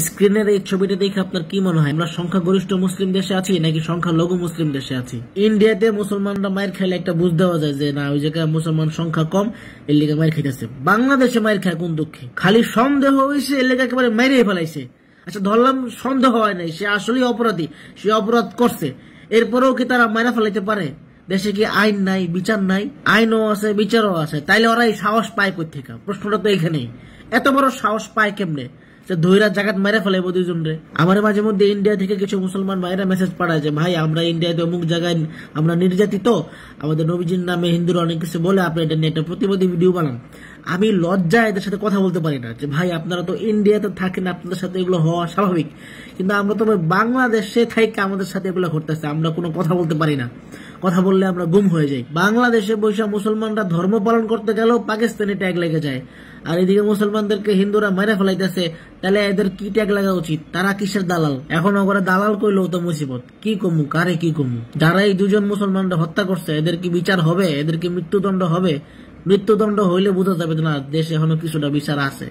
স্ক্রিনের এই ছবিটা দেখে আপনার কি মনে হয়, আমরা সংখ্যাগরিষ্ঠ মুসলিম দেশে আছি নাকি সংখ্যালঘু মুসলিম দেশে আছি? ইন্ডিয়াতে মুসলমানরা মায়ের খাইলে একটা বুঝ দেওয়া যায় যে না, ওই জায়গায় মুসলমান সংখ্যা কম, এর লেগে মায়ের খাইতেছে। বাংলাদেশে মায়ের খায় কোন দুঃখে? খালি সন্দেহ হয়েছে, এর লেগে একেবারে মেরে ফেলাইছে। আচ্ছা ধরলাম সন্দেহ হয় নাই, সে আসলেই অপরাধী, সে অপরাধ করছে, এরপরেও কি তারা মাইরা ফেলাইতে পারে? দেশে কি আইন নাই, বিচার নাই? আইনও আছে, বিচারও আছে, তাইলে ওরা এই সাহস পায় কই থেকে? প্রশ্নটা তো এখানেই, এত বড় সাহস পায় কেমনে যে ধৈরা জায়গাত মেরে ফেলাইবো দুইজন রে? আমার মাঝে মধ্যে ইন্ডিয়া থেকে কিছু মুসলমান ভাইরা মেসেজ পাঠায় যে ভাই আমরা ইন্ডিয়াতে অমুক জায়গায় আমরা নির্যাতিত, আমাদের নবীজির নামে হিন্দুরা অনেক কিছু বলে, আপনি এটা নিয়ে একটা প্রতিবাদী ভিডিও বানান। আমি লজ্জায় এদের সাথে কথা বলতে পারি না যে ভাই আপনারা তো ইন্ডিয়াতে থাকেন, আপনাদের সাথে এগুলো হওয়া স্বাভাবিক, কিন্তু আমরা তো বাংলাদেশে থাকি, আমাদের সাথে এগুলো ঘটতেছে, আমরা কোনো কথা বলতে পারি না, কথা বললে আমরা গুম হয়ে যাই। বাংলাদেশে বৈশা মুসলমানরা ধর্ম পালন করতে গেলেও পাকিস্তানি ট্যাগ লেগে যায়, আর এদিকে মুসলমানদেরকে হিন্দুরা মেরে ফেলাইতেছে, তাহলে এদের কি ট্যাগ লাগা উচিত? তারা কিসের দালাল? এখন ওরা দালাল কইলেও তো মুসিবত, কি কমু, কারে কি কমু? যারা এই দুজন মুসলমানরা হত্যা করছে এদের কি বিচার হবে? এদের কি মৃত্যুদণ্ড হবে? মৃত্যুদণ্ড হইলে বোঝা যাবে না দেশে এখনো কিছুটা বিচার আছে।